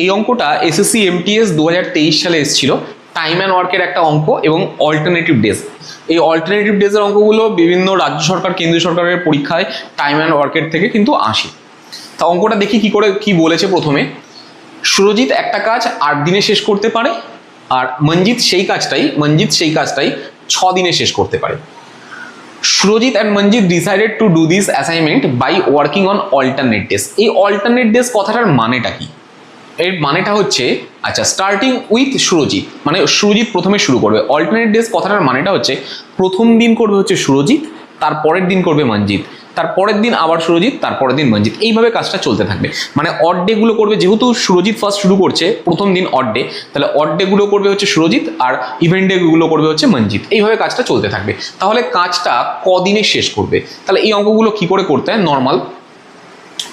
এই অঙ্কটা SSC MTS 2023 সালে এসেছিল, টাইম অ্যান্ড ওয়ার্কের একটা অঙ্ক এবং অল্টারনেটিভ ডেজ। এই অল্টারনেটিভ ডেজের অঙ্কগুলো বিভিন্ন রাজ্য সরকার কেন্দ্রীয় সরকারের পরীক্ষায় টাইম অ্যান্ড ওয়ার্কের থেকে কিন্তু আসে। তা অঙ্কটা দেখি কি বলেছে। প্রথমে সুরজিৎ একটা কাজ 8 দিনে শেষ করতে পারে, আর মঞ্জিত সেই কাজটাই 6 দিনে শেষ করতে পারে। Surajit and Manjit decided to do this assignment by working on alternate days. এই অল্টারনেট ডেজ কথাটার মানেটা কি? এর মানেটা হচ্ছে, আচ্ছা, স্টার্টিং উইথ সুরজিৎ, মানে সুরজিৎ প্রথমে শুরু করবে। অল্টারনেট ডেজ কথাটার মানেটা হচ্ছে প্রথম দিন করবে হচ্ছে সুরজিৎ, তারপরের দিন করবে মঞ্জিত, তারপরের দিন আবার সুরজিৎ, তারপরের দিন মঞ্জিত, এইভাবে কাজটা চলতে থাকবে। মানে অড ডে গুলো করবে, যেহেতু সুরজিৎ ফার্স্ট শুরু করছে প্রথম দিন অড ডে, তাহলে অড ডে গুলো করবে হচ্ছে সুরজিৎ আর ইভেন্ট ডে গুলো করবে হচ্ছে মঞ্জিত। এইভাবে কাজটা চলতে থাকবে। তাহলে কাজটা কদিনে শেষ করবে? তাহলে এই অঙ্কগুলো কি করে করতে হয় নর্মাল।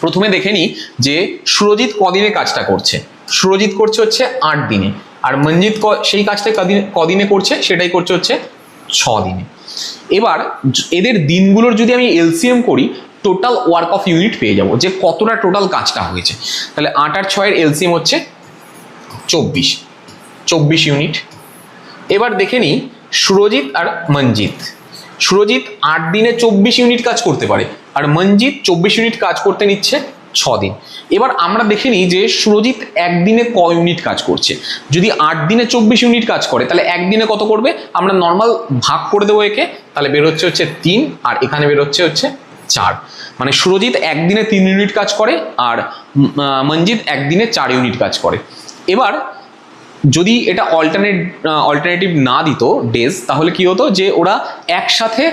প্রথমে দেখে নিই যে সুরজিৎ কদিনে কাজটা করছে। সুরজিৎ করছে হচ্ছে 8 দিনে, আর মঞ্জিত সেই কাজটা কদিনে করছে, সেটাই করছে হচ্ছে 6 দিনে। এবার এদের দিনগুলোর যদি আমি এলসিএম করি, টোটাল ওয়ার্ক অফ ইউনিট পেয়ে যাব যে কতটা টোটাল কাজটা হয়েছে। তাহলে 8 আর 6 এর এলসিএম হচ্ছে 24 ইউনিট। এবার দেখে নিই সুরজিৎ আর মঞ্জিত। সুরজিৎ 8 দিনে 24 ইউনিট কাজ করতে পারে, আর মঞ্জিত 24 ইউনিট কাজ করতে নিচ্ছে 6 দিন। এবার আমরা দেখে নিই যে সুরজিৎ একদিনে ক ইউনিট কাজ করছে। যদি 8 দিনে 24 ইউনিট কাজ করে, তাহলে একদিনে কত করবে? আমরা নর্মাল ভাগ করে দেবো একে, তাহলে বেরোচ্ছে হচ্ছে 3, আর এখানে বেরোচ্ছে হচ্ছে 4। মানে সুরজিৎ একদিনে 3 ইউনিট কাজ করে, আর মঞ্জিত একদিনে 4 ইউনিট কাজ করে। এবার যদি এটা অল্টারনেটিভ না দিত ডেজ, তাহলে কি হতো যে ওরা একসাথে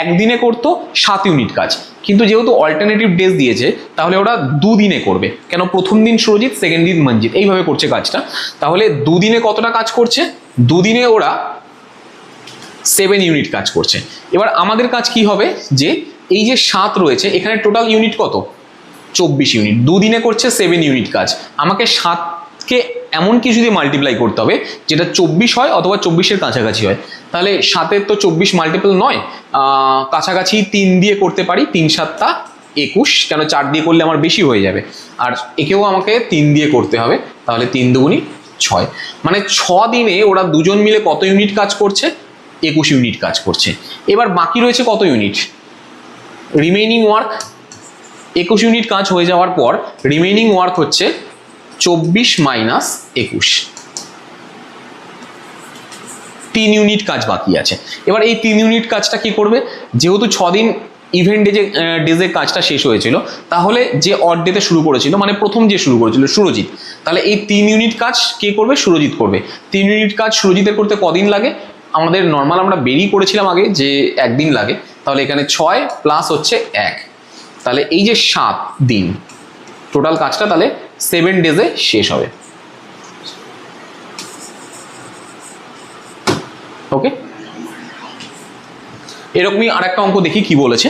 একদিনে করতো 7 ইউনিট কাজ। কিন্তু যেহেতু অল্টারনেটিভ ডেজ দিয়েছে, তাহলে ওরা 2 দিনে করবে। কেন? প্রথম দিন সুরজিৎ, সেকেন্ড দিন মঞ্জিত, এইভাবে করছে কাজটা। তাহলে 2 দিনে কতটা কাজ করছে? 2 দিনে ওরা 7 ইউনিট কাজ করছে। এবার আমাদের কাজ কি হবে, যে এই যে 7 রয়েছে এখানে টোটাল ইউনিট কত? 24 ইউনিট। 2 দিনে করছে 7 ইউনিট কাজ। আমাকে 7কে এমন কিছু দিয়ে মাল্টিপ্লাই করতে হবে যেটা 24 হয় অথবা 24-এর কাছাকাছি হয়। তাহলে 7-এর তো 24 মাল্টিপল নয়, কাছাকাছি 3 দিয়ে করতে পারি। 3 7 21, কেন 4 দিয়ে করলে আমার বেশি হয়ে যাবে, আর একেও আমাকে 3 দিয়ে করতে হবে। তাহলে 3 দুগুণি 6। মানে 6 দিনে ওরা দুজন মিলে কত ইউনিট কাজ করছে? 21 ইউনিট কাজ করছে। এবার বাকি রয়েছে কত ইউনিট? Remaining work. 21 ইউনিট কাজ হয়ে যাওয়ার পর রিমেইনিং ওয়ার্ক হচ্ছে 24 মাইনাস 21, 3 ইউনিট কাজ বাকি আছে। এবার এই 3 ইউনিট কাজটা কি করবে? যেহেতু 6 দিন ইভেন্ট ডেজের কাজটা শেষ হয়েছিল, তাহলে যে অড ডেতে শুরু করেছিল, মানে প্রথম যে শুরু করেছিল সুরজিৎ, তাহলে এই 3 ইউনিট কাজ কে করবে? সুরজিৎ করবে। 3 ইউনিট কাজ সুরজিতের করতে কদিন লাগে? আমাদের নর্মাল আমরা বেরিয়ে করেছিলাম আগে যে 1 দিন লাগে। তাহলে এখানে 6 প্লাস হচ্ছে 1, তাহলে এই যে 7 দিন টোটাল কাজটা তাহলে 7 ডেজে শেষ হবে। ওকে, এরকমই আরেকটা অঙ্ক দেখি কি বলেছে।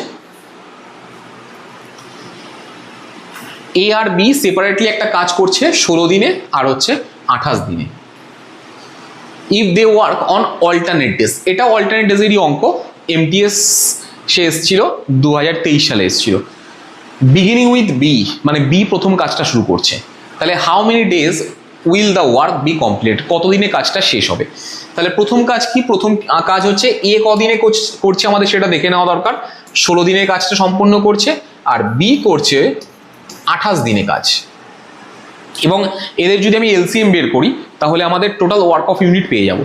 এ আর বি সেপারেটলি একটা কাজ করছে 16 দিনে আর হচ্ছে 28 দিনে। If they work on alternate days, এটা অল্টারনেট ডেজেরই অঙ্ক, এমটিএস সে এসেছিল 2023 সালে এসেছিল। বিগিনিং উইথ বি, মানে বি প্রথম কাজটা শুরু করছে। তাহলে how many days will the work be complete, কতদিনে কাজটা শেষ হবে? তাহলে প্রথম কাজ কি? প্রথম কাজ হচ্ছে এ কদিনে করছে আমাদের সেটা দেখে নেওয়া দরকার। 16 দিনে কাজটা সম্পন্ন করছে, আর বি করছে 28 দিনে কাজ। এবং এদের যদি আমি এলসিএম বের করি, তাহলে আমাদের টোটাল ওয়ার্ক অফ ইউনিট পেয়ে যাব।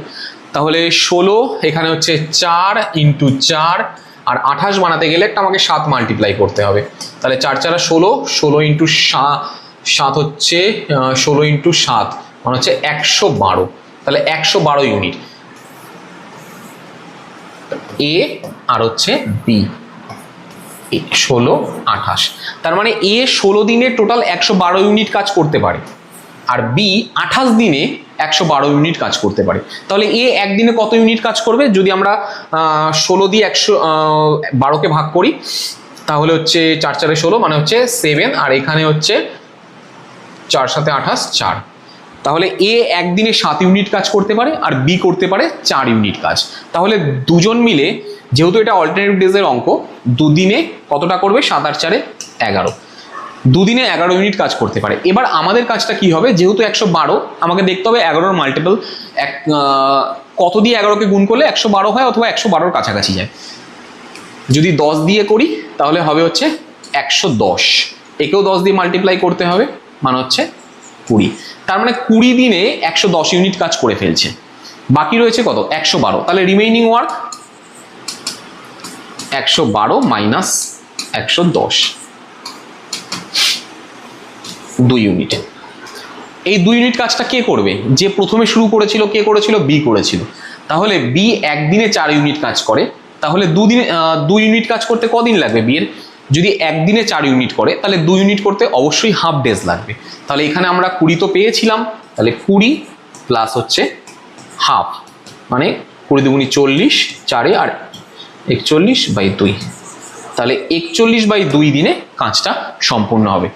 তাহলে 16 এখানে হচ্ছে 4 ইন্টু 4, আর 28 বানাতে গেলে একটা আমাকে 7 মাল্টিপ্লাই করতে হবে। তাহলে 4 4 16, 16 ইন্টু 7 হচ্ছে 16 ইন্টু 7 মানে হচ্ছে 112। তাহলে 112 ইউনিট এ, আর হচ্ছে বি 16 28। তার মানে এ 16 দিনে টোটাল 112 ইউনিট কাজ করতে পারে, আর বি 28 দিনে 112 ইউনিট কাজ করতে পারে। তাহলে এ একদিনে কত ইউনিট কাজ করবে? যদি আমরা 16 দিয়ে 112কে ভাগ করি, তাহলে হচ্ছে 4 4 16 মানে হচ্ছে 7, আর এখানে হচ্ছে 4 7 28 4। তাহলে এ একদিনে 7 ইউনিট কাজ করতে পারে, আর বি করতে পারে 4 ইউনিট কাজ। তাহলে দুজন মিলে, যেহেতু এটা অল্টারনেটিভ ডেজের অঙ্ক, 2 দিনে কতটা করবে? 7 আর 4 11। দুদিনে 11 ইউনিট কাজ করতে পারে। এবার আমাদের কাজটা কি হবে, যেহেতু 112 আমাকে দেখতে হবে 11-র মাল্টিপল কত দিয়ে 11কে গুণ করলে 112 হয় অথবা 112-র কাছাকাছি যায়। যদি 10 দিয়ে করি তাহলে হবে হচ্ছে 110, একেও 10 দিয়ে মাল্টিপ্লাই করতে হবে, মানে হচ্ছে 20। তার মানে 20 দিনে 110 ইউনিট কাজ করে ফেলছে। বাকি রয়েছে কত, 112। তাহলে রিমেইনিং ওয়ার্ক 112 মাইনাস 110, 2 ইউনিট। এই 2 ইউনিট কাজটা কে করবে, যে প্রথমে শুরু করেছিল, কে করেছিল, বি করেছিল। তাহলে বি একদিনে 4 ইউনিট কাজ করে, তাহলে 2 ইউনিট কাজ করতে কদিন লাগবে বি এর? যদি একদিনে 4 ইউনিট করে তাহলে 2 ইউনিট করতে অবশ্যই হাফ ডেজ লাগবে। তাহলে এখানে আমরা 20 তো পেয়েছিলাম, তাহলে 20 প্লাস হচ্ছে হাফ, মানে 20 দুগুণি 40, 4 আর 41/2, তাহলে 41/2 দিনে কাজটা সম্পূর্ণ হবে।